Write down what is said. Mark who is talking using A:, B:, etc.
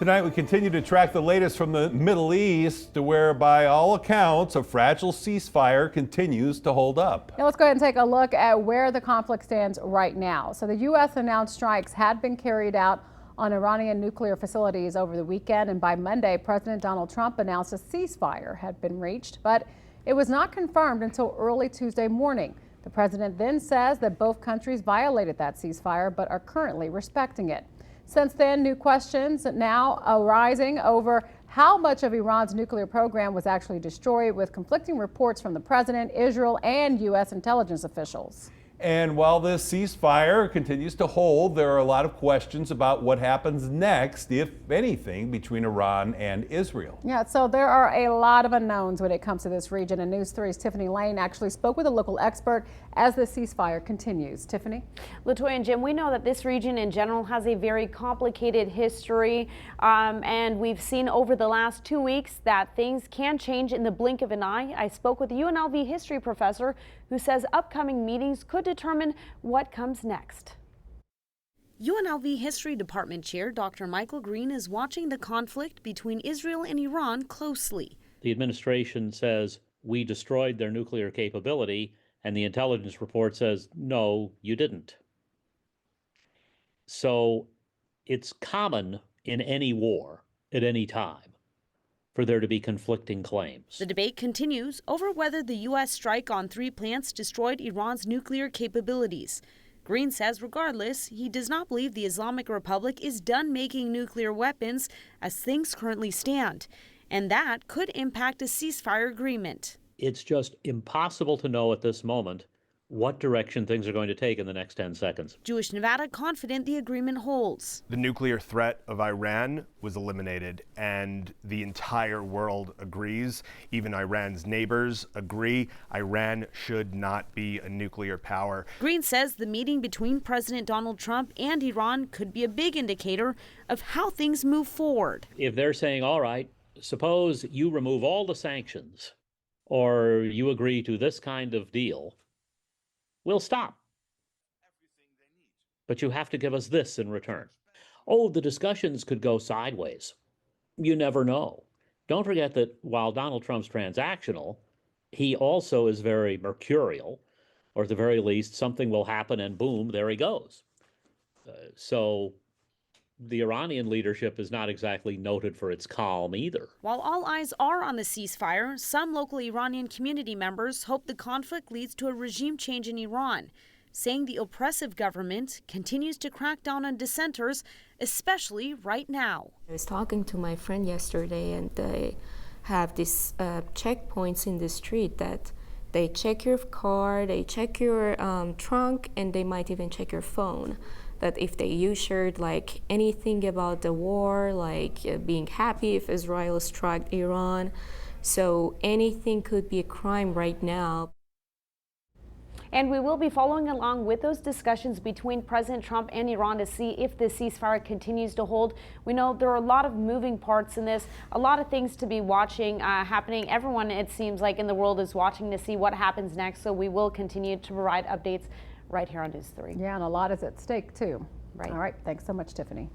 A: Tonight, we continue to track the latest from the Middle East, where, by all accounts, a fragile ceasefire continues to hold up.
B: Now let's go ahead and take a look at where the conflict stands right now. So the U.S. announced strikes had been carried out on Iranian nuclear facilities over the weekend, and by Monday, President Donald Trump announced a ceasefire had been reached, but it was not confirmed until early Tuesday morning. The president then says that both countries violated that ceasefire, but are currently respecting it. Since then, new questions now arising over how much of Iran's nuclear program was actually destroyed, with conflicting reports from the president, Israel, and U.S. intelligence officials.
A: And while this ceasefire continues to hold, there are a lot of questions about what happens next, if anything, between Iran and Israel.
B: Yeah, so there are a lot of unknowns when it comes to this region, and News 3's Tiffany Lane actually spoke with a local expert as the ceasefire continues. Tiffany?
C: Latoya and Jim, we know that this region in general has a very complicated history, and we've seen over the last 2 weeks that things can change in the blink of an eye. I spoke with a UNLV history professor who says upcoming meetings could determine what comes next. UNLV History Department Chair Dr. Michael Green is watching the conflict between Israel and Iran closely.
D: The administration says we destroyed their nuclear capability, and the intelligence report says, no, you didn't. So it's common in any war at any time for there to be conflicting claims.
C: The debate continues over whether the U.S. strike on 3 plants destroyed Iran's nuclear capabilities. Green says regardless, he does not believe the Islamic Republic is done making nuclear weapons as things currently stand, and that could impact a ceasefire agreement.
D: It's just impossible to know at this moment what direction things are going to take in the next 10 seconds.
C: Jewish Nevada confident the agreement holds.
E: The nuclear threat of Iran was eliminated, and the entire world agrees. Even Iran's neighbors agree Iran should not be a nuclear power.
C: Green says the meeting between President Donald Trump and Iran could be a big indicator of how things move forward.
D: If they're saying, all right, suppose you remove all the sanctions or you agree to this kind of deal, we'll stop. But you have to give us this in return. Oh, the discussions could go sideways. You never know. Don't forget that while Donald Trump's transactional, he also is very mercurial, or at the very least, something will happen and boom, there he goes. So the Iranian leadership is not exactly noted for its calm either.
C: While all eyes are on the ceasefire, some local Iranian community members hope the conflict leads to a regime change in Iran, saying the oppressive government continues to crack down on dissenters, especially right now.
F: I was talking to my friend yesterday, and they have these checkpoints in the street that they check your car, they check your trunk, and they might even check your phone. That if you shared like anything about the war, like being happy if Israel struck Iran, so anything could be a crime right now.
C: And we will be following along with those discussions between President Trump and Iran to see if the ceasefire continues to hold. We know there are a lot of moving parts in this, a lot of things to be watching happening. Everyone, it seems like, in the world is watching to see what happens next, so we will continue to provide updates right here on News 3.
B: Yeah, and a lot is at stake too.
C: Right.
B: All right, thanks so much, Tiffany.